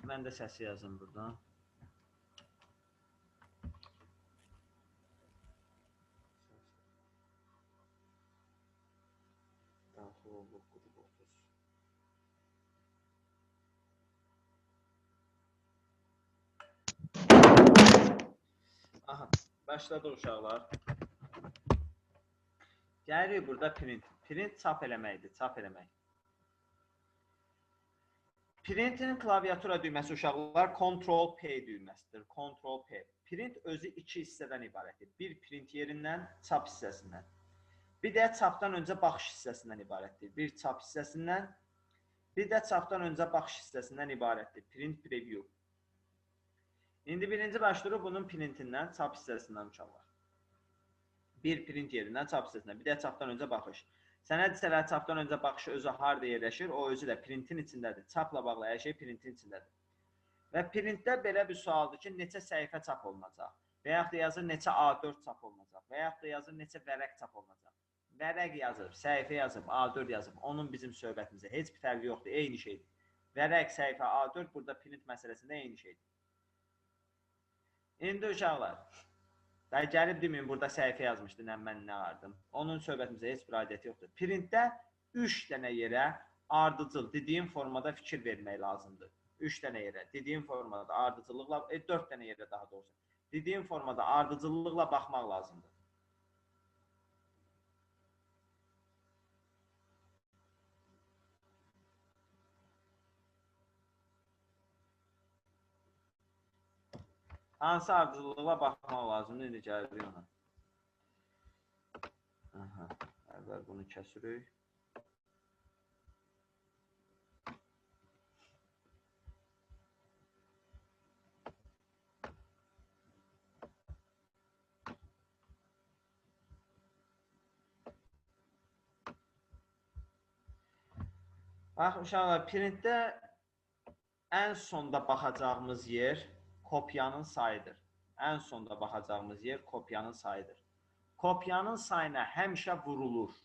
Mən də səsi yazım buradan. Daxil olub qrup 30. Aha, başladı uşaqlar. Gəlirik burada print. Print çap eləməkdir, çap eləmək. Printin klaviatura düyməsi uşaqlar Ctrl-P düyməsidir. Ctrl-P. Print özü iki hissədən ibarətdir. Bir print yerindən, çap hissəsindən. Bir də çapdan öncə baxış hissəsindən ibarətdir. Bir çap hissəsindən, bir də çapdan öncə baxış hissəsindən ibarətdir. Print preview. İndi birinci başlayırıq bunun printindən, çap hissəsindən uşaqlar. Bir print yerindən, çap hissəsindən, bir də çapdan öncə baxış. Sənəd hissələri çapdan öncə baxışı özü harada yerləşir? O özü də printin içindədir. Çapla bağlı hər şey printin içindədir. Və printdə belə bir sualdır ki, neçə səhifə çap olunacaq? Və yaxud da yazır neçə A4 çap olunacaq? Və yaxud da yazır neçə vərəq çap olunacaq? Vərəq yazıb, səhifə yazıb, A4 yazıb. Onun bizim söhbətimizdə heç bir fərqi yoxdur, eyni şeydir. Vərəq, səhifə, A4 burada print məsələsində eyni şeydir. İndi uşaqlar, gəlib deməyin, burada səhifə yazmışdı, mən nə vardım. Onun söhbətimizə heç bir aidiyyəti yoxdur. Printdə 3 dənə yerə ardıcıl, dediyim formada fikir vermək lazımdır. 3 dənə yerə, dediyim formada ardıcıllıqla, 4 dənə yerə daha doğrusu. Dediyim formada ardıcıllıqla baxmaq lazımdır. Hansı ardıcıllıqla baxmaq lazımdır, indi gəlirik ona. Aha, əvvəl bunu kəsirik. Bax, uşaqlar, printdə ən sonda baxacağımız yer kopyanın sayıdır. Ən sonda baxacağımız yer kopyanın sayıdır. Kopyanın sayına həmişə vurulur.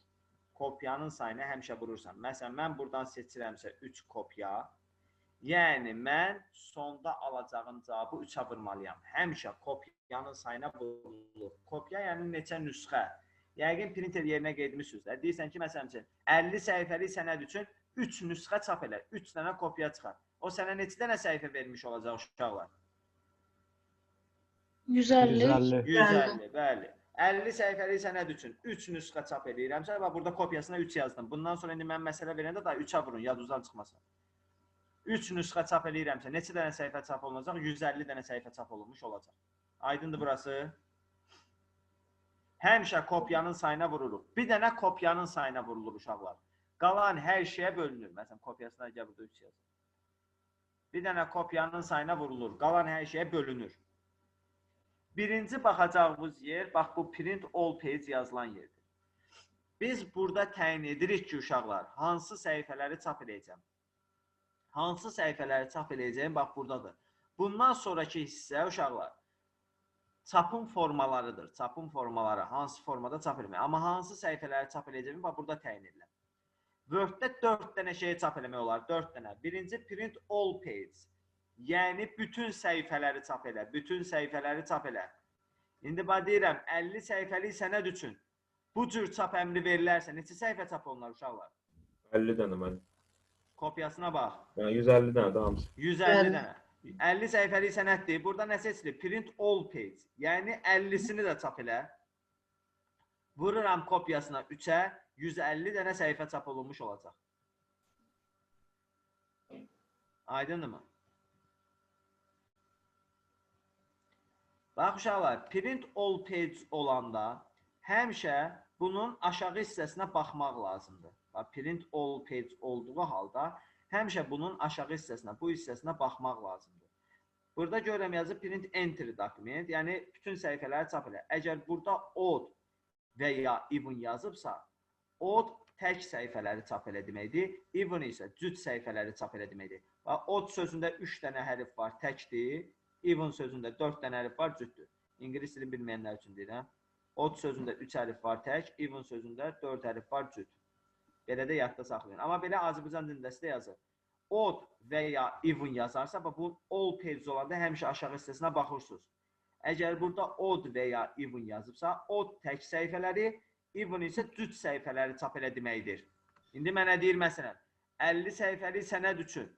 Kopyanın sayına həmişə vurursan. Məsələn, mən buradan seçirəmsə 3 kopya. Yəni, mən sonda alacağım cavabı 3-ə vurmalıyam. Həmişə kopyanın sayına vurulur. Kopya yəni neçə nüsxə. Yəqin printer yerinə qeydmişsiniz. Deyirsən ki, məsələn, 50 səhifəlik sənəd üçün 3 nüsxə çap elə, 3 dənə kopya çıxar. O sənə neçə dənə səhifə vermiş olacaq uşaqlar? 150. 150, bəli. 50 səhifəlik sənəd üçün 3 nüsxə çap edirəmsə, burada kopyasına 3 yazdım. Bundan sonra indi mən məsələ verəndə da 3-ə vurun, yadınızdan çıxmasın. 3 nüsxə çap edirəmsə, neçə dənə səhifə çap olunacaq? 150 dənə səhifə çap olunmuş olacaq. Aydındır burası? Həmişə kopyanın sayına vurulur. Bir dənə kopyanın sayına vurulur uşaqlar. Qalan hər şeyə bölünür. Məsələn, kopyasına gəl burada 3 yazın. Bir dənə kopyanın sayına vurulur. Qalan hər şeyə bölünür. Birinci baxacağımız yer, bax bu print all page yazılan yerdir. Biz burada təyin edirik ki, uşaqlar, hansı səhifələri çap edəcəm? Hansı səhifələri çap edəcəyim, bax buradadır. Bundan sonraki hissə, uşaqlar, çapın formalarıdır. Çapın formaları, hansı formada çap edilmək. Amma hansı səhifələri çap edəcəyim, bax burada təyin ediləm. Word-də 4 dənə şeyi çap eləmək olar, 4 dənə. Birinci, print all page. Yəni, bütün səhifələri çap elə, bütün səhifələri çap elə. İndi deyirəm, 50 səhifəlik sənəd üçün bu cür çap əmri verilərsə, neçə səhifə çap olunlar uşaqlar? 50 dənə mən. Kopyasına bax. Yəni 150 dənə də hamısı. 150 dənə. 50 səhifəlik sənəddir. Burada nə seçilir? Print all page. Yəni 50-sini də çap elə. Vururam kopyasına 3-ə, 150 dənə səhifə çap olunmuş olacaq. Aydındır mı? Bax uşaqlar, print all page olanda həmişə bunun aşağı hissəsinə baxmaq lazımdır. Bax, print all page olduğu halda həmişə bunun aşağı hissəsinə, bu hissəsinə baxmaq lazımdır. Burada görürəm yazı print entry document, yəni bütün səhifələri çap elə. Əgər burada odd və ya even yazıbsa, odd tək səhifələri çap elə deməkdir, even isə cüt səhifələri çap elə deməkdir. Odd sözündə 3 dənə hərf var, təkdir. Even sözündə 4 dənə hərf var, cütdür. İngilis dilini bilməyənlər üçün deyirəm. Odd sözündə 3 hərf var, tək. Even sözündə 4 hərf var, cüt. Belə də yadda saxlayın. Amma belə Azərbaycan dilindəsi də yazır. odd və ya even yazarsa, bu all page olanda həmişə aşağı hissəsinə baxırsınız. Əgər burada odd və ya even yazıbsa, odd tək səhifələri, even isə cüt səhifələri çap elə deməkdir. İndi mənə deyir, məsələn, 50 səhifəlik sənəd üçün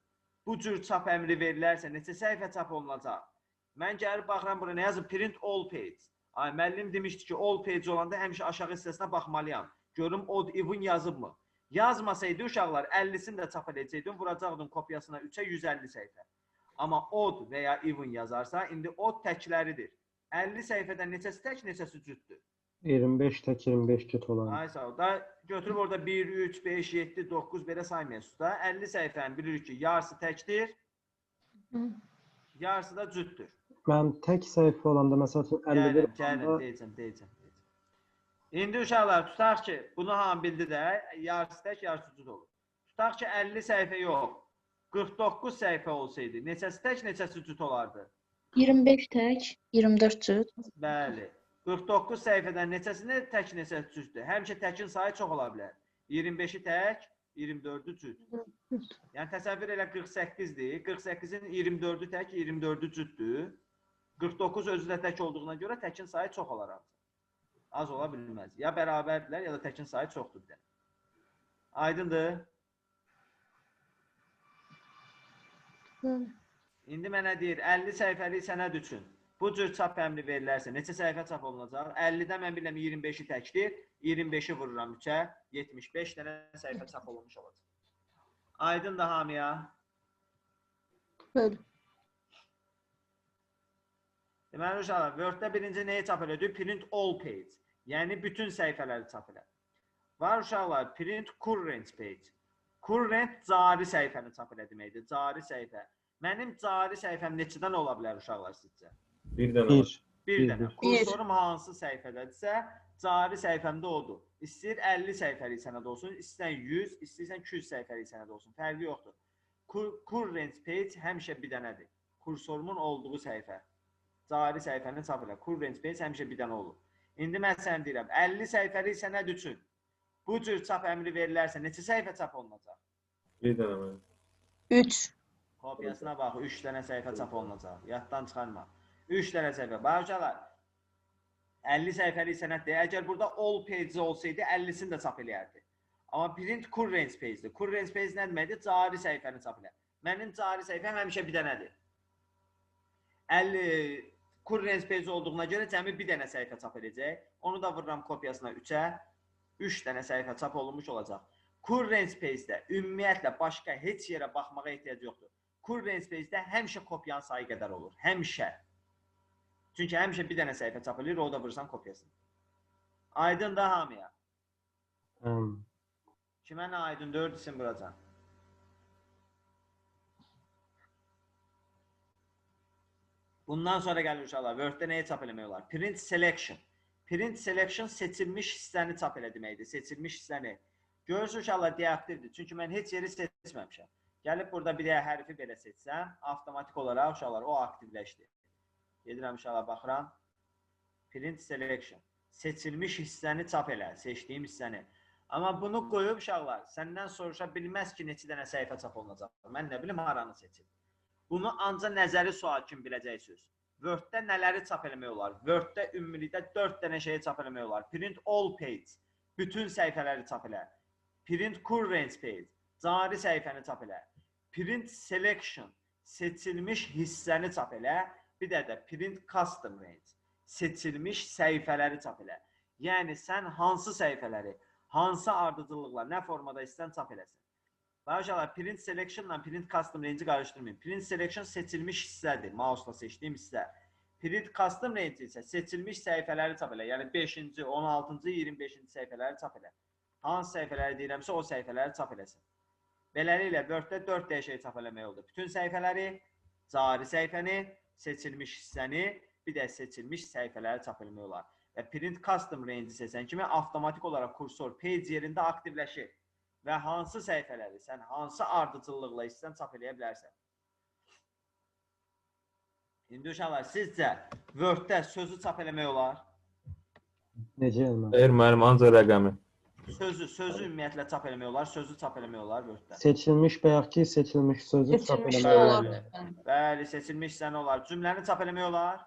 bu cür çap əmri verilərsə, neçə səhifə çap olunacaq? Mən gəlib baxıram, bura nə yazıb? Print all page. Ay, müəllim demişdi ki, all page olanda həmişə aşağı hissəsinə baxmalıyam. Görüm, odd even yazıbmı? Yazmasaydı uşaqlar 50-sini də çap edəcəkdim, vuracaqdım kopyasına 3-ə 150 səhifə. Amma odd və ya even yazarsa, indi odd təkləridir. 50 səhifədən neçəsi tək, neçəsi cütdür? 25 tək 25 cüt olan. Ay sağ ol. Da götürüb orada 1, 3, 5, 7, 9 belə saymayasınız da. 50 səhifəni bilirik ki, yarısı təkdir, yarısı da cütdür. Mən tək səhifə olanda, məsələn, 51 olanda... Deyəcəm. İndi uşaqlar, tutaq ki, bunu hamı bildi də, yarısı tək, yarısı cüt olur. Tutaq ki, 50 səhifə yox, 49 səhifə olsaydı, neçəsi tək, neçəsi cüt olardı? 25 tək, 24 cüt. Bəli. 49 səhifədən neçəsini tək, neçəsi cütdür? Həmişə təkin sayı çox ola bilər. 25-i tək, 24-ü cüt. Yəni, təsəvvür elə 48-dir. 48-in 24-ü tək, 24-ü cütdür. 49 özü də tək olduğuna görə təkin sayı çox olar. Az ola bilməz. Ya bərabərdirlər, ya da təkin sayı çoxdur. Aydındır? İndi mənə deyir, 50 səhifəlik sənəd üçün bu cür çap əmri verilərsə, neçə səhifə çap olunacaq? 50-dən mən biləm 25-i təkdir, 25-i vururam 3-ə, 75 dənə səhifə çap olunmuş olacaq. Aydındır hamıya? Bəli. Deməli, uşaqlar, Word-də birinci neyi çap elədik? Print all page. Yəni, bütün səhifələri çap elə. Var uşaqlar, print current page. Current cari səhifəni çap elə deməkdir. Cari səhifə. Mənim cari səhifəm neçədən ola bilər uşaqlar sizcə? Bir dənə var. Bir dənə. Kursorum hansı səhifədədirsə, cari səhifəmdə odur. İstəyir 50 səhifəlik sənəd olsun, istəyirsən 100, istəyirsən 200 səhifəlik sənəd olsun. Fərqi yoxdur. Current page həmişə bir dənədir. Kursorumun olduğu səhifə. Cari səhifəni çap elə. Current page həmişə bir dənə olur. İndi mən sənə deyirəm, 50 səhifəlik sənəd üçün bu cür çap əmri verilərsə, neçə səhifə çap olunacaq? Bir dənə var. 3. Kopyasına bax, 3 dənə səhifə çap olunacaq. Yaddan çıxarma. 3 dənə səhifə. Baxın, 50 səhifəlik sənəddir. Əgər burada all page olsaydı, 50-sini də çap eləyərdi. Amma print current page-dir. Current page nə deməkdir? Cari səhifəni çap eləyər. Mənim cari səhifəm həmişə bir dənədir. 50 current page olduğuna görə cəmi bir dənə səhifə çap edəcək. Onu da vururam kopyasına 3-ə. 3 dənə səhifə çap olunmuş olacaq. Current page-də ümumiyyətlə başqa heç yerə baxmağa ehtiyac yoxdur. Current page-də həmişə kopyanın sayı qədər olur. Həmişə. Çünki həmişə bir dənə səhifə çap edir, o da vurursan kopyasını. Aydın da hamıya. Kimə nə aydın? 4 isim vuracaq. Bundan sonra gəlir uşaqlar. Word-də nəyə çap eləmək olar? Print selection. Print selection seçilmiş hissəni çap elə deməkdir. Seçilmiş hissəni. Görürsünüz uşaqlar deaktivdir. Çünki mən heç yeri seçməmişəm. Gəlib burada bir hərfi belə seçsəm, avtomatik olaraq uşaqlar o aktivləşdi. Gedirəm uşaqlar, baxıram. Print selection. Seçilmiş hissəni çap elə. Seçdiyim hissəni. Amma bunu qoyub uşaqlar, səndən soruşa bilməz ki, neçə dənə səhifə çap olunacaq. Mən nə bilim, haranı seçim. Bunu ancaq nəzəri sual kimi biləcəksiniz. Word-də nələri çap eləmək olar? Word-də ümumilikdə 4 dənə şeyi çap eləmək olar. Print all page. Bütün səhifələri çap elə. Print current page. Cari səhifəni çap elə. Print selection. Seçilmiş hissəni çap elə. Bir də print custom range. Seçilmiş səhifələri çap elə. Yəni, sən hansı səhifələri, hansı ardıcıllıqla, nə formada istəyən çap eləsin. Başlayalım, print selection ilə print custom range-i qarışdırmayın. Print selection seçilmiş hissədir, mouse-la seçdiyim hissə. Print custom range isə seçilmiş səhifələri çap elə. Yəni 5-ci, 16-cı, 25-ci səhifələri çap elə. Hansı səhifələri deyirəmsə, o səhifələri çap eləsin. Beləliklə, Word-də 4 dəyişəyi çap eləmək oldu. Bütün səhifələri, cari səhifəni, seçilmiş hissəni, bir də seçilmiş səhifələri çap eləmək olar. Və print custom range seçən kimi avtomatik olaraq kursor page yerində aktivləşir. Və hansı səhifələri, sən hansı ardıcıllıqla istəyən çap eləyə bilərsən. İndi uşaqlar, sizcə Word-də sözü çap eləmək olar? Necə elmə? Müəllim, ancaq rəqəmi. Sözü ümumiyyətlə çap eləmək olar, sözü çap eləmək olar Word-də. Seçilmiş bayaq ki, seçilmiş sözü çap Seçilmiş eləmək də olar. olar. Bəli, seçilmiş hissəni olar. Cümləni çap eləmək olar?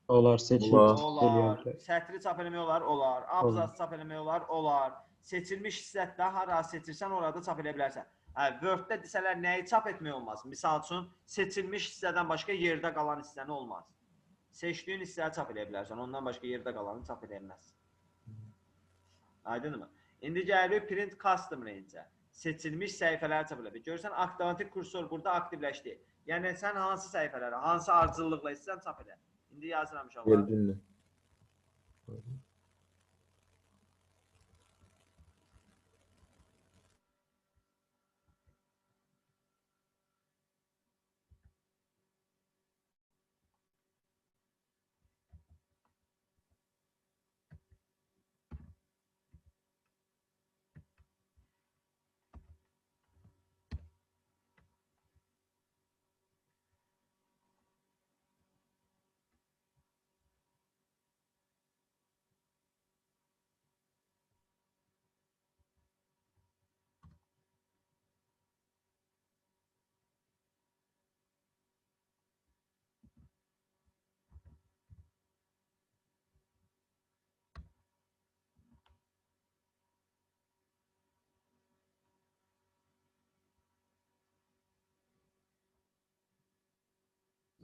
Olar, seçilmiş Olar. eləyək. Sətri çap eləmək olar? Olar. Abzası çap eləmək olar? Olar. Seçilmiş hissətdə hara seçirsən orada çap eləyə bilərsən. Word-də desələr nəyi çap etmək olmaz? Misal üçün, seçilmiş hissədən başqa yerdə qalan hissəni olmaz. Seçdiyin hissəni çap eləyə bilərsən, ondan başqa yerdə qalanı çap eləyə bilməzsən. Aydınmı? İndi gəlirik print custom range-ə. Seçilmiş səhifələri çap eləyə. Görürsən, avtomatik kursor burada aktivləşdi. Yəni, sən hansı səhifələri, hansı ardıcıllıqla istəsən çap elə. İndi yazıram uşaqlar. Geldin mi?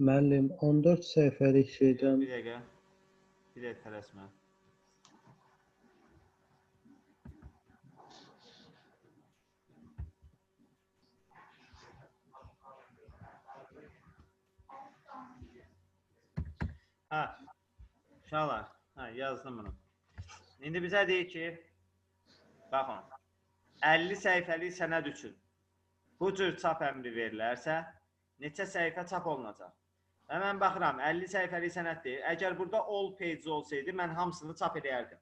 Müəllim, 14 səhifəlik şeydən Bir dəqiqə. Bir dəqiqə tələsmə. Uşaqlar, yazdım bunu. İndi bizə deyir ki, baxın, 50 səhifəlik sənəd üçün bu cür çap əmri verilərsə, neçə səhifə çap olunacaq? Və mən baxıram, 50 səhifəlik sənəddir. Əgər burada all page olsaydı, mən hamısını çap edərdim.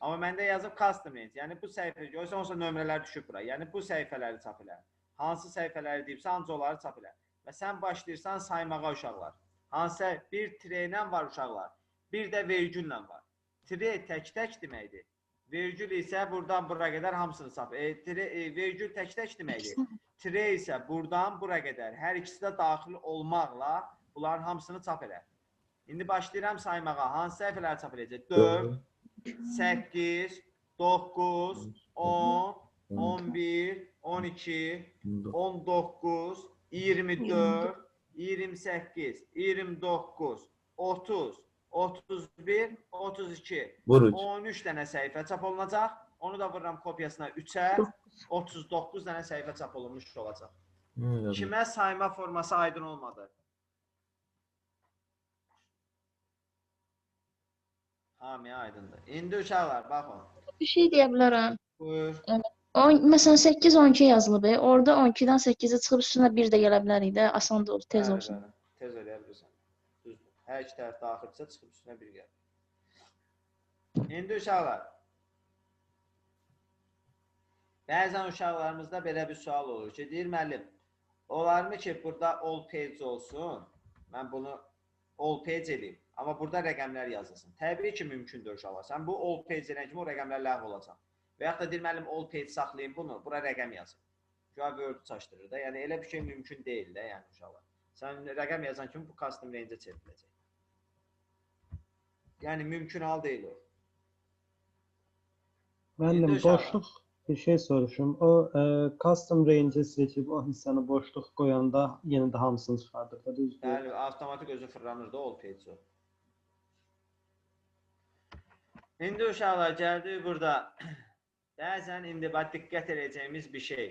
Amma məndə yazıb custom range, yəni bu səhifə, görürsən, olsa nömrələr düşüb bura. Yəni bu səhifələri çap edər. Hansı səhifələri deyibsə, ancaq onları çap edər. Və sən başlayırsan saymağa uşaqlar. Hansısa bir treylə var uşaqlar, bir də vergülla var. Trey tək-tək deməkdir. Vergül isə buradan bura qədər hamısını çap. Vergül tək-tək deməkdir. Trey isə buradan bura qədər hər ikisi də daxil olmaqla bunların hamısını çap edər. İndi başlayıram saymağa. Hansı səhifələri çap edəcək? 4, 8, 9, 10, 11, 12, 19, 24, 28, 29, 30, 31, 32, 13 dənə səhifə çap olunacaq. Onu da vururam kopyasına 3-ə, 39 dənə səhifə çap olunmuş olacaq. Kimə sayma forması aydın olmadı? Hamiyə aydındır. İndi uşaqlar, baxın. Bir şey deyə bilərəm. Buyur. Məsələn 8-12 yazılıb. Orada 12-dən 8-ə çıxıb üstünə 1 də gələ bilərik də. Asan da olur, tez olsun. Tez eləyə bilirsən. Düzdür. Hər iki tərəf daxilsə çıxıb üstünə 1 gəlir. İndi uşaqlar. Bəzən uşaqlarımızda belə bir sual olur ki, deyir müəllim, olarmı ki, burada all page olsun, mən bunu all page edeyim, amma burada rəqəmlər yazılsın. Təbii ki, mümkündür uşaqlar. Sən bu all page edən kimi o rəqəmlər ləğv olacaq. Və yaxud da deyir müəllim, all page saxlayın bunu, bura rəqəm yazın. Güya Word çaşdırır da, yəni elə bir şey mümkün deyil də, yəni uşaqlar. Sən rəqəm yazan kimi bu custom range-ə çevriləcək. Yəni mümkün hal deyil o. Müəllim, boşluq bir şey soruşum. O custom range-i seçib o hissəni boşluq qoyanda yenə də hamısını çıxardır da, düzdür? Bəli, avtomatik özü fırlanır da all page o. İndi uşaqlar gəldik burada. Bəzən indi diqqət edəcəyimiz bir şey.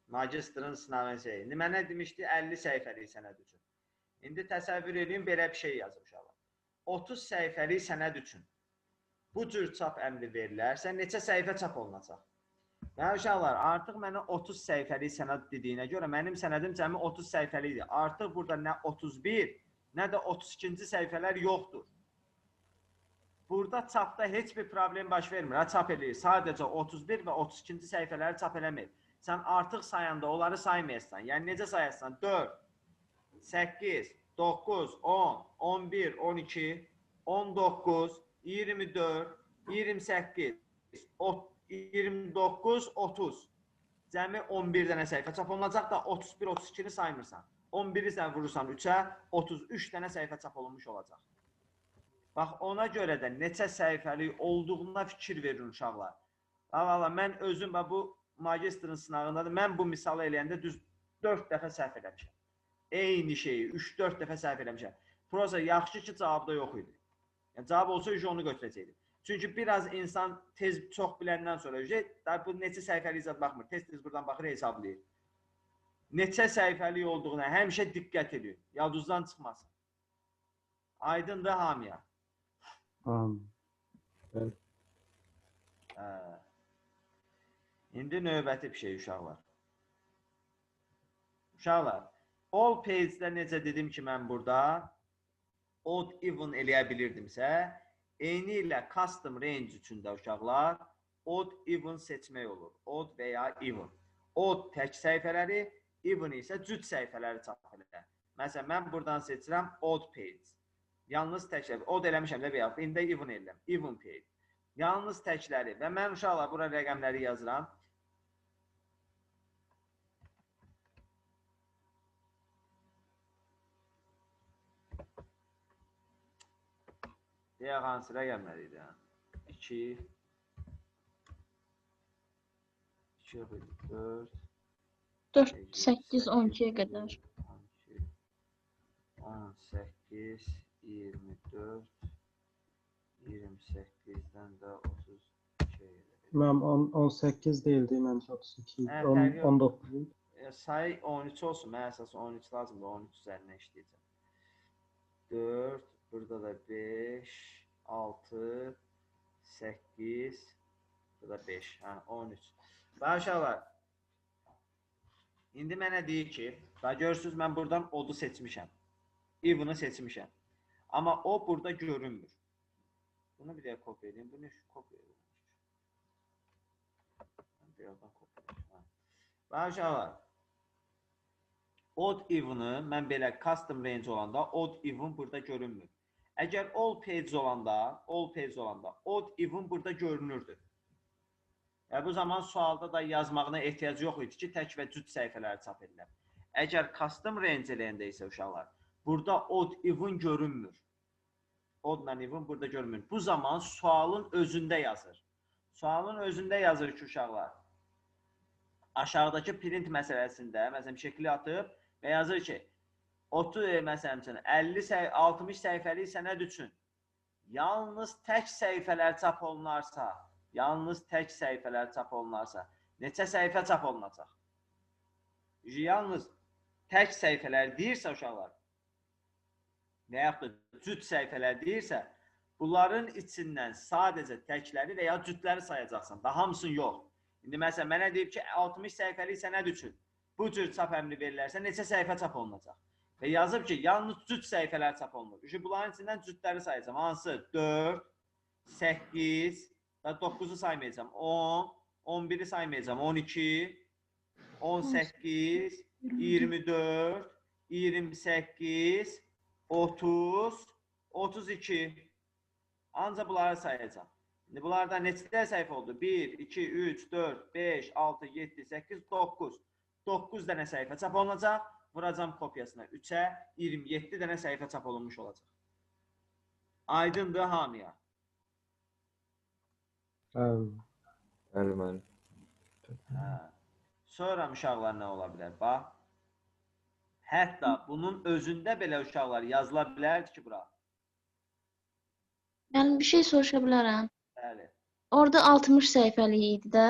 Magistrın sınavı şey. İndi mənə demişdi 50 səhifəlik sənəd üçün. İndi təsəvvür edin, belə bir şey yazıb uşaqlar. 30 səhifəlik sənəd üçün bu cür çap əmri verilərsə, neçə səhifə çap olunacaq? Yəni uşaqlar, artıq mənə 30 səhifəlik sənəd dediyinə görə mənim sənədim cəmi 30 səhifəlikdir. Artıq burada nə 31, nə də 32-ci səhifələr yoxdur. Burada çapda heç bir problem baş vermir. Çap edir. Sadəcə 31 və 32-ci səhifələri çap eləmir. Sən artıq sayanda onları saymayasan. Yəni necə sayarsan? 4, 8, 9, 10, 11, 12, 19, 24, 28, 29, 30. Cəmi 11 dənə səhifə çap olunacaq da 31, 32-ni saymırsan. 11-i sən vurursan 3-ə, 33 dənə səhifə çap olunmuş olacaq. Bax, ona görə də neçə səhifəlik olduğuna fikir verin uşaqlar. Valla, mən özüm bu magistrin sınavındadır. Mən bu misalı eləyəndə düz 4 dəfə səhv eləmişəm. Eyni şeyi 3-4 dəfə səhv eləmişəm. Prosta yaxşı ki, cavabda yox idi. Yəni, cavab olsa onu götürəcəkdim. Çünki biraz insan çox biləndən sonra bu neçə səhifəlik baxmır. Tez-tez buradan baxır, hesablayır. Neçə səhifəlik olduğuna həmişə diqqət edin. Yadınızdan çıxmasın. Aydındır hamıya. İndi növbəti bir şey uşaqlar. Uşaqlar, all page'də necə dedim ki, mən burada odd even eləyə bilirdimsə, eyni ilə custom range üçündə uşaqlar odd even seçmək olur. Odd və ya even. Odd tək səhifələri, even isə cüt səhifələri çap edir. Məsələn, mən buradan seçirəm odd page. Yalnız tək səhifə. Odd eləmişəm də və ya indi even eləyəm. Even page. Yalnız təkləri və mən uşaqlar bura rəqəmləri yazıram. Deyək hansı rəqəmləri idi? 2 4 4, 8, 12-yə qədər. 18, 24, 28-dən də 32 edir. Mən 18 deyildi, məncə 32, 19 idi. Say 13 olsun, mən əsas 13 lazımdır, 13 üzərinə işləyəcəm. 4, burada da 5, 6, 8, burada da 5, 13. Bax uşaqlar, indi mənə deyir ki, görürsünüz mən buradan odu seçmişəm, even'ı seçmişəm. Amma o burada görünmür. Bunu bir də kopya edeyim, bunu kopya edeyim. Birazdan kopya edeyim. Bax uşaqlar, odd even'ı mən belə custom range olanda odd even burada görünmür. Əgər all page olanda odd even burada görünürdü. Bu zaman sualda da yazmağına ehtiyac yox idi ki, tək və cüt səhifələri çap edilər. Əgər custom range eləyəndə isə uşaqlar, burada odd even görünmür. Odd and even burada görünmür. Bu zaman sualın özündə yazır. Sualın özündə yazır ki, uşaqlar, aşağıdakı print məsələsində, məsələn, şəkli atıb və yazır ki, 60 səhifəlik sənəd üçün yalnız tək səhifələr çap olunarsa, neçə səhifə çap olunacaq? Yalnız tək səhifələr deyirsə uşaqlar, və yaxud da cüt səhifələr deyirsə, bunların içindən sadəcə təkləri və ya cütləri sayacaqsan, da hamısını yox. İndi məsələn, mənə deyib ki, 60 səhifəlik sənəd üçün bu cür çap əmri verilərsə, neçə səhifə çap olunacaq? Və yazıb ki, yalnız cüt səhifələr çap olunur. Bunların içindən cütləri sayacağım. Hansı? 4, 8, 9-u saymayacağım. 10, 11-i saymayacağım. 12, 18, 24, 28, 30, 32. Ancaq bunları sayacağım. İndi bunlardan neçə səhifə oldu? 1, 2, 3, 4, 5, 6, 7, 8, 9. 9 dənə səhifə çap olunacaq. Vuracam kopyasına 3-ə 27 dənə səhifə çap olunmuş olacaq. Aydındır hamıya. Bəli. Sonra uşaqlar nə ola bilər? Bax. Hətta bunun özündə belə uşaqlar yazıla bilərdi ki, bura. Yəni bir şey soruşa bilərəm. Bəli. Orada 60 səhifəlik idi də.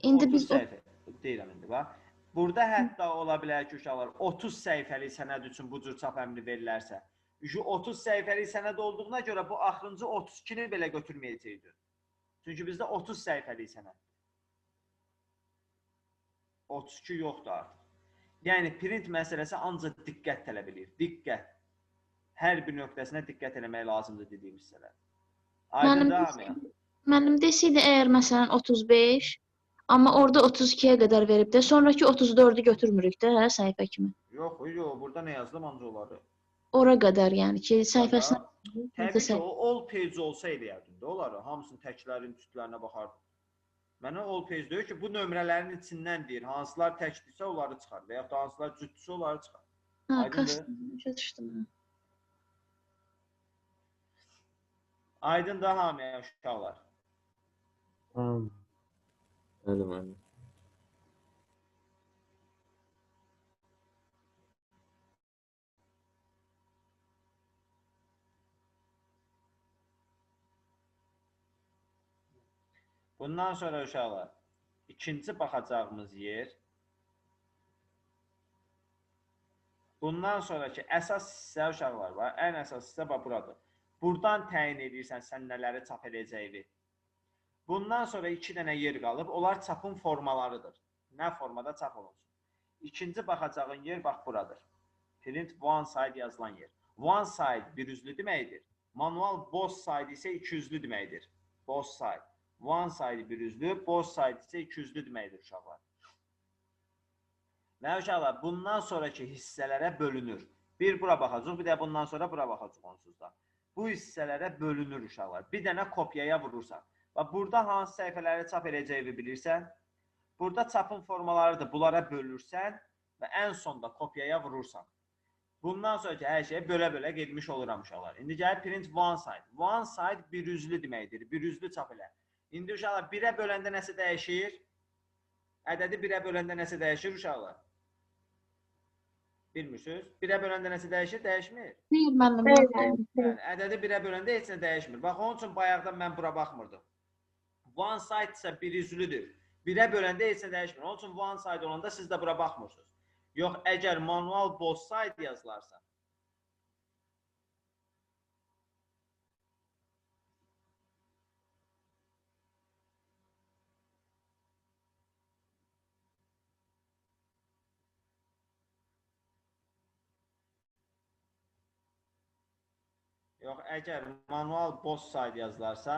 İndi biz səhifə deyirəm indi bax. Burada hətta ola bilər ki, uşaqlar 30 səhifəlik sənəd üçün bu cür çap əmri verilərsə, 30 səhifəlik sənəd olduğuna görə bu axırıncı 32-ni belə götürməyəcəkdir. Çünki bizdə 30 səhifəlik sənəd. 32 yoxdur artıq. Yəni print məsələsi ancaq diqqət tələb edir. Diqqət. Hər bir nöqtəsinə diqqət eləmək lazımdır dediyim hissələr. Aydındır hamıya? Mənim desəydi əgər məsələn 35, amma orada 32-yə qədər verib də, sonraki 34-ü götürmürük də, səhifə kimi. Yox, burada nə yazılıb ancaq onları. Ora qədər yəni ki, səhifəsinə... Təbii ki, o all page olsa eləyərdin də onları, hamısının təklərin, cütlərinə baxardın. Mənə all page deyir ki, bu nömrələrin içindən deyir. Hansılar təkdirsə onları çıxar və yaxud da hansılar cütdürsə onları çıxar. Ha, Aydındır. custom düşdüm. Aydındır hamıya uşaqlar. Tamam. Bəli, müəllim. Bundan sonra uşaqlar ikinci baxacağımız yer bundan sonraki əsas hissə uşaqlar var. Ən əsas hissə bax buradır. Buradan təyin edirsən sən nələri çap edəcəyini. Bundan sonra 2 dənə yer qalıb. Onlar çapın formalarıdır. Nə formada çap olunsun. İkinci baxacağın yer bax buradır. Print one side yazılan yer. One side bir üzlü deməkdir. Manual both side isə iki üzlü deməkdir. Both side. One side bir üzlü, both side isə iki üzlü deməkdir uşaqlar. Və uşaqlar bundan sonraki hissələrə bölünür. Bir bura baxacaq, bir də bundan sonra bura baxacaq onsuz da. Bu hissələrə bölünür uşaqlar. Bir dənə kopyaya vurursan. Və burada hansı səhifələri çap edəcəyini bilirsən. Burada çapın formalarıdır. Bunlara bölürsən və ən sonda kopyaya vurursan. Bundan sonraki hər şey bölə-bölə getmiş oluram uşaqlar. İndi gəlib print one side. One side bir üzlü deməkdir. Bir üzlü çap elə. İndi uşaqlar 1-ə böləndə nəsə dəyişir? Ədədi 1-ə böləndə nəsə dəyişir uşaqlar? Bilmirsiniz? 1-ə böləndə nəsə dəyişir? Dəyişmir. Deyir müəllim, yoxdur. Yəni, ədədi 1-ə böləndə heç nə dəyişmir. Bax, onun üçün bayaqdan mən bura baxmırdım. One side isə bir üzlüdür. 1-ə böləndə heç nə dəyişmir. Onun üçün one side olanda siz də bura baxmırsınız. Yox, əgər manual both side yazılarsa, yox, əgər manual both side yazılarsa,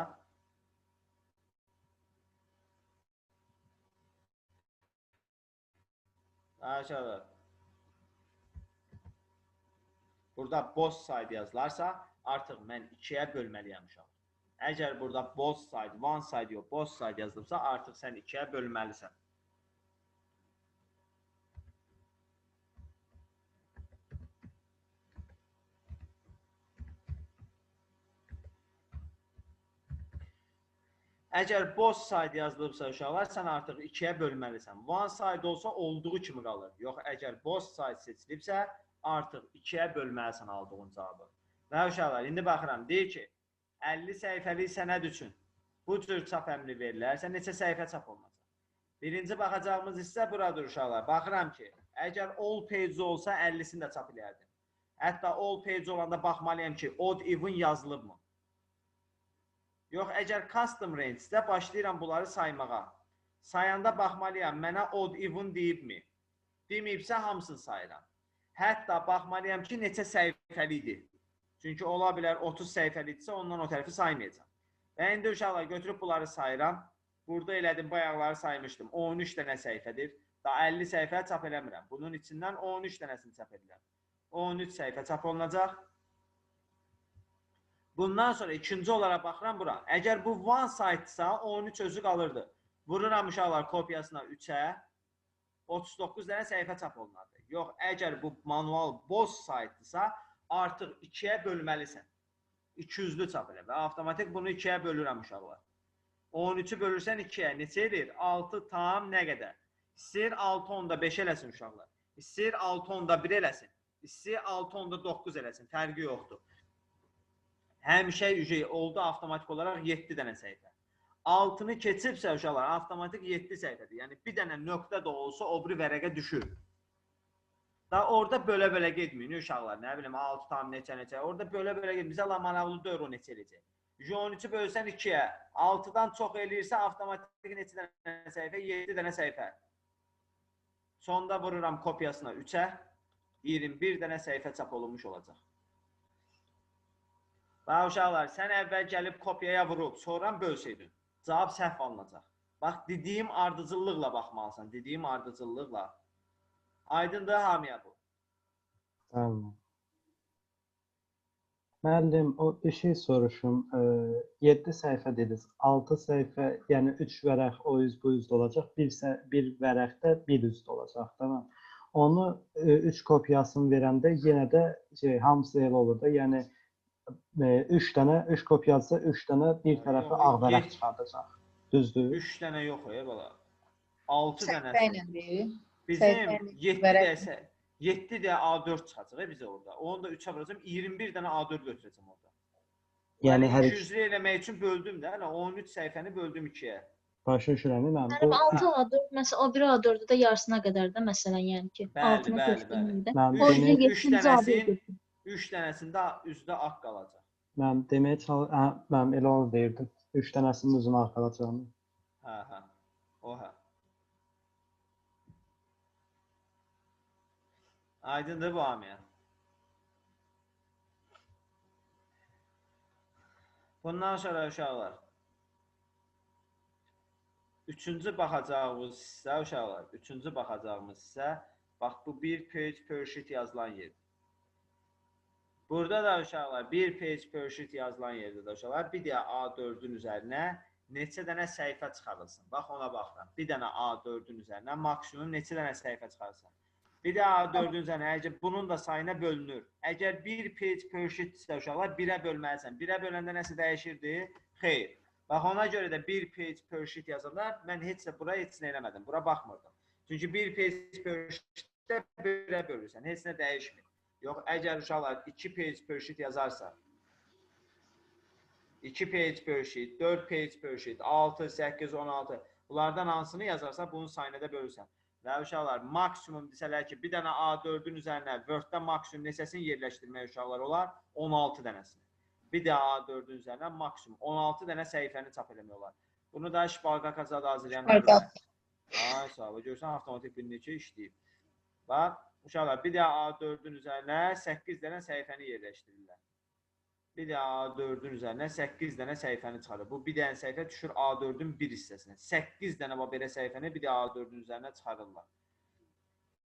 aşağıda burada both side yazılarsa, artıq mən 2-yə bölməliyəm uşaq. Əgər burada both side, one side yox, both side yazılıbsa, artıq sən 2-yə bölməlisən. Əgər both side yazılıbsa uşaqlar, sən artıq 2-yə bölməlisən. One side olsa olduğu kimi qalır. Yox, əgər both side seçilibsə, artıq 2-yə bölməlisən aldığın cavabı. Və uşaqlar, indi baxıram, deyir ki, 50 səhifəlik sənəd üçün bu cür çap əmri verilərsə, neçə səhifə çap olunacaq? Birinci baxacağımız hissə buradır uşaqlar. Baxıram ki, əgər all page olsa 50-sini də çap edərdim. Hətta all page olanda baxmalıyam ki, odd even yazılıbmı? Yox, əgər custom range isə başlayıram bunları saymağa. Sayanda baxmalıyam, mənə odd even deyibmi? Deməyibsə hamısını sayıram. Hətta baxmalıyam ki, neçə səhifəlidir. Çünki ola bilər 30 səhifəlidirsə, ondan o tərəfi saymayacam. Və indi uşaqlar götürüb bunları sayıram. Burada elədim, bayaqları saymışdım. 13 dənə səhifədir. Daha 50 səhifə çap eləmirəm. Bunun içindən 13 dənəsini çap edirəm. 13 səhifə çap olunacaq. Bundan sonra ikinci olaraq baxıram bura. Əgər bu one side-sa 13 özü qalırdı. Vururam uşaqlar kopyasına 3-ə. 39 dənə səhifə çap olunardı. Yox, əgər bu manual both side-sa artıq 2-yə bölməlisən. 200-lü çap elə və avtomatik bunu 2-yə bölürəm uşaqlar. 13-ü bölürsən 2-yə neçə edir? 6 tam nə qədər? İstəyir 6.5 eləsin uşaqlar. İstəyir 6.1 eləsin. İstəyir 6.9 eləsin. Fərqi yoxdur. Həmişə oldu avtomatik olaraq 7 dənə səhifə. 6-nı keçibsə uşaqlar avtomatik 7 səhifədir. Yəni bir dənə nöqtə də olsa o biri vərəqə düşür. Da orada bölə-bölə getməyin uşaqlar. Nə bilim 6 tam neçə. Orada bölə-bölə getməyin. Bizə maraqlı deyil o neçə eləyəcək. 13-ü bölsən 2-yə, 6-dan çox eləyirsə avtomatik neçə dənə səhifə? 7 dənə səhifə. Sonda vururam kopyasına 3-ə. 21 dənə səhifə çap olunmuş olacaq. Və uşaqlar, sən əvvəl gəlib kopyaya vurub, sonra bölsəydin, cavab səhv alınacaq. Bax, dediyim ardıcıllıqla baxmalısan, dediyim ardıcıllıqla. Aydındır hamıya bu. Tamam. Müəllim, o bir şey soruşum. 7 səhifə dediniz. 6 səhifə, yəni 3 vərəq o üz bu üzdə olacaq. Bir vərəqdə bir üzdə olacaq, tamam. Onu 3 kopyasını verəndə yenə də hamısı elə olur da. Yəni 3 kopyası 3 dənə bir tərəfi ağ vərəq çıxardacaq. Düzdür? 3 dənə yox, bala. 6 Səhifə dənəsi. ilə deyir. Bizim Səhifə 7 vərəq. dəsə 7 də A4 çıxacaq bizə orada. Onu da 3-ə vuracağam. 21 dənə A4 götürəcəm orada. Yəni hər 200 eləmək üçün böldüm də, yəni 13 səhifəni böldüm 2-yə. başa düşürəm mən. Yəni 6 A4, məsələn, o biri A4-ü də yarısına qədər də məsələn, yəni ki, Bəli, altına bəli, köçdüyümdə. Mən O demək- 7-ci A4. 3 dənəsində üzdə ağ qalacaq. Mən deməyə mən elə onu deyirdim. 3 dənəsinin üzünü arxalacağını. Hə. O hə. Aydındır bu amiyə. Bundan sonra uşaqlar. Üçüncü baxacağımız hissə uşaqlar. Üçüncü baxacağımız hissə bax bu bir page per sheet yazılan yerdir. Burada da uşaqlar bir page per sheet yazılan yerdə də uşaqlar bir də A4-ün üzərinə neçə dənə səhifə çıxarılsın. Bax ona baxıram. Bir dənə A4-ün üzərinə maksimum neçə dənə səhifə çıxarılsın. Bir də A4-ün üzərinə əgər bunun da sayına bölünür. Əgər bir page per sheet isə uşaqlar 1-ə bölməlisən. 1-ə böləndə nəsə dəyişirdi? Xeyr. Bax ona görə də bir page per sheet yazanda mən heç də bura heç nə eləmədim. Bura baxmırdım. Çünki bir page per sheet-də 1-ə bölürsən. Heç nə dəyişmir. Yox, əgər uşaqlar 2 page per sheet yazarsa 2 page per sheet, 4 page per sheet, 6, 8, 16 bunlardan hansını yazarsa bunun sayına da bölürsən. Və uşaqlar maksimum desələr ki, bir dənə A4-ün üzərinə Word-də maksimum neçəsini yerləşdirmək uşaqlar olar? 16 dənəsini. Bir də A4-ün üzərinə maksimum 16 dənə səhifəni çap eləmək olar. Bunu da şparqa kazada hazırlayanlar bilər. Ay sağ ol, görürsən avtomatik bir neçə işləyib. Bax, uşaqlar bir də A4-ün üzərinə 8 dənə səhifəni yerləşdirirlər. Bir də A4-ün üzərinə 8 dənə səhifəni çıxarır. Bu bir dənə səhifə düşür A4-ün bir hissəsinə. 8 dənə belə səhifəni bir də A4-ün üzərinə çıxarırlar.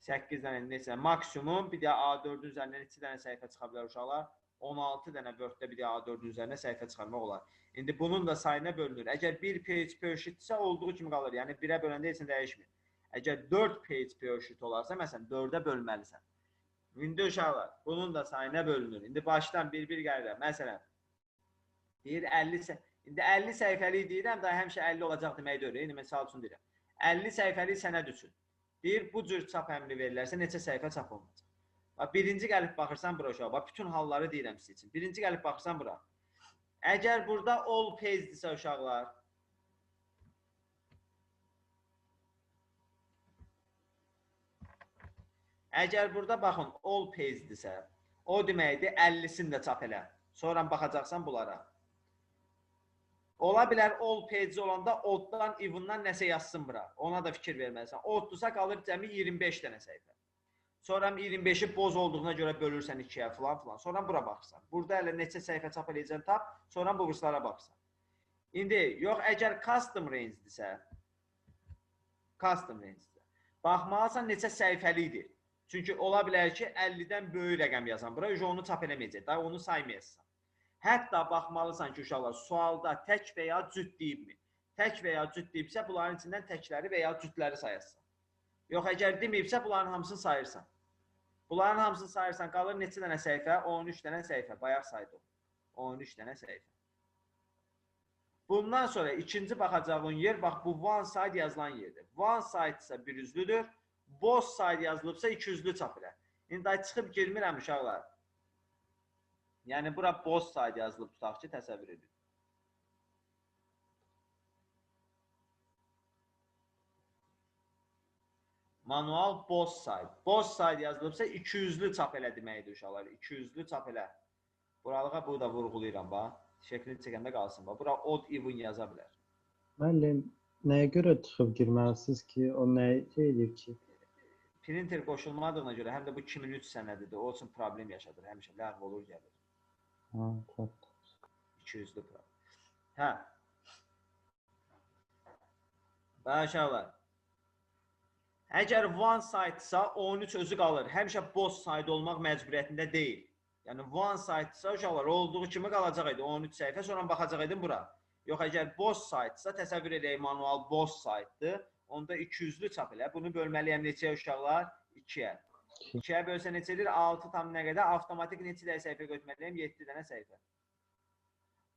8 dənə neçə? Maksimum bir də A4-ün üzərinə neçə dənə səhifə çıxa bilər uşaqlar? 16 dənə Word-də bir də A4-ün üzərinə səhifə çıxarmaq olar. İndi bunun da sayına bölünür. Əgər bir page per sheet-sə olduğu kimi qalır. Yəni 1-ə böləndə heç nə dəyişmir. Əgər 4 page per sheet olarsa, məsələn 4-ə bölməlisən. İndi uşaqlar, bunun da sayına bölünür. İndi başdan bir-bir gəlirəm. Məsələn, deyir 50 indi 50 səhifəlik deyirəm, daha həmişə 50 olacaq demək deyil. İndi məsəl üçün deyirəm. 50 səhifəlik sənəd üçün. Deyir, bu cür çap əmri verilərsə neçə səhifə çap olunacaq? Bax, birinci gəlib baxırsan bura uşaq. Bax, bütün halları deyirəm sizin üçün. Birinci gəlib baxırsan bura. Əgər burada all page-dirsə uşaqlar, əgər burada baxın all page-dirsə, o deməkdir 50-sini də çap elə. Sonra baxacaqsan bunlara. Ola bilər all page olanda odd-dan, even-dan nəsə yazsın bura. Ona da fikir verməlisən. Odd-dursa qalır cəmi 25 dənə səhifə. Sonra 25-i boz olduğuna görə bölürsən 2-yə filan. Sonra bura baxırsan. Burada hələ neçə səhifə çap eləyəcəksən tap, sonra bu burslara baxırsan. İndi, yox, əgər custom range-dirsə, baxmalısan neçə səhifəlikdir. Çünki ola bilər ki, 50-dən böyük rəqəm yazan bura, onu çap eləməyəcək, daha onu saymayasın. Hətta baxmalısan ki, uşaqlar, sualda tək və ya cüt deyibmi? Tək və ya cüt deyibsə, bunların içindən təkləri və ya cütləri sayasın. Yox, əgər deməyibsə, bunların hamısını sayırsan. Bunların hamısını sayırsan, qalır neçə dənə səhifə? 13 dənə səhifə, bayaq saydım. 13 dənə səhifə. Bundan sonra ikinci baxacağın yer, bax, bu one side yazılan yerdir. One side isə bir üzlüdür, both side yazılıbsa iki üzlü çap elə. İndi çıxıb girmirəm uşaqlar. Yəni, bura both side yazılıb tutaq ki, təsəvvür edin. Manual both side. Both side yazılıbsa 200-lü çap elə deməkdir uşaqlar. 200-lü çap elə. Buralığa bu da vurğulayıram bax. Şəklini çəkəndə qalsın bax. Bura odd even yaza bilər. Müəllim, nəyə görə çıxıb girməlisiniz ki, o nəyə edir ki? Printer qoşulmadığına görə həm də bu 2003 sənədidir. O üçün problem yaşadır. Həmişə ləğv olur gəlir. Ha, tamam. 200-lü problem. Hə. Bax uşaqlar. Əgər one side-sa 13 özü qalır. Həmişə both side olmaq məcburiyyətində deyil. Yəni one site-sa uşaqlar olduğu kimi qalacaq idi 13 səhifə, sonra baxacaq idim bura. Yox, əgər boş site-sa təsəvvür edək manual boş site-dır. Onda 200-lü çap elə. Bunu bölməliyəm neçəyə uşaqlar? 2-yə. 2-yə bölsə neçədir? 6 tam nə qədər? Avtomatik neçə dənə səhifə götürməliyəm? 7 dənə səhifə.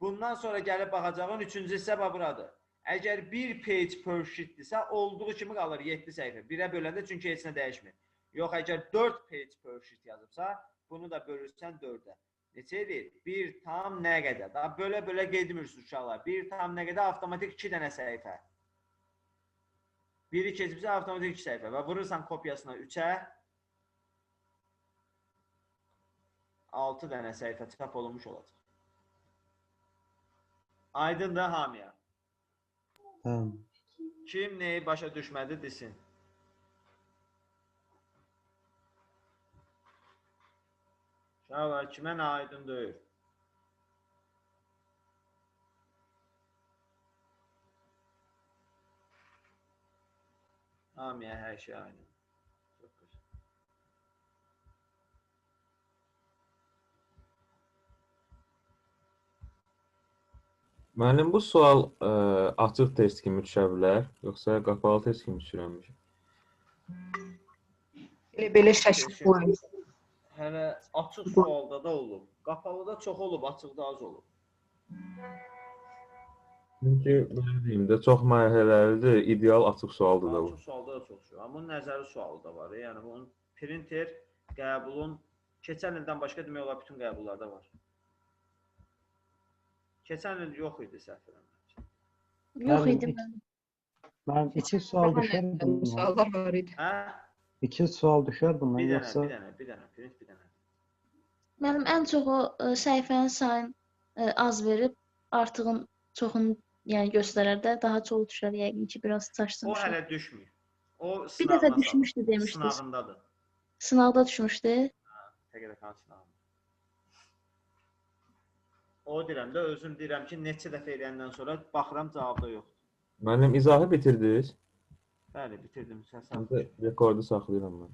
Bundan sonra gəlib baxacağın 3-cü hissə buradır. Əgər bir page per sheet-dirsə, olduğu kimi qalır 7 səhifə. 1-ə böləndə çünki heç nə dəyişmir. Yox, əgər 4 page per sheet yazıbsa, bunu da bölürsən 4-ə. Neçə edir? 1 tam nə qədər? Daha bölə-bölə gedmirsiniz uşaqlar. 1 tam nə qədər? Avtomatik 2 dənə səhifə. 1-i keçibsə avtomatik 2 səhifə və vurursan kopyasına 3-ə 6 dənə səhifə çap olunmuş olacaq. Aydındır hamıya. Tamam. Kim neyi başa düşmədi desin. Uşaqlar, kimə nə aydın deyil? Hamıya hər şey aydın. Çox gözəl. Müəllim, bu sual açıq test kimi düşə bilər, yoxsa qapalı test kimi düşürəmiş? Belə şəkil qoyun. Hələ açıq sualda da olub. Qapalıda çox olub, açıqda az olub. Çünki belə deyim də çox mərhələlidir, ideal açıq sualdır da bu. Açıq sualda da çox şey. Amma bunun nəzəri sualı da var. Yəni bunun printer qəbulun keçən ildən başqa demək olar bütün qəbullarda var. Keçən il yox idi səhv eləmirəmsə. Yox idi. Ben 2 sual düşer bundan. Suallar var idi. Hə? 2 sual düşer bundan Bir yoksa dənə, print bir dənə. Mənim ən çoxu səhifənin sayını az verib, artığın çoxunu yəni göstərər də daha çox düşər yəqin ki, biraz O çaşdırmışam. hələ düşmür. O Bir dəfə sınavına düşmüşdü salır. demişdiniz. Sınavındadır. Sınavda düşmüşdü. Təqəddükan sınavında. O deyirəm də, özüm deyirəm ki, neçə dəfə eləyəndən sonra baxıram cavabda yoxdur. Müəllim, izahı bitirdiniz? Bəli, bitirdim. Səs Rekordu saxlayıram mən.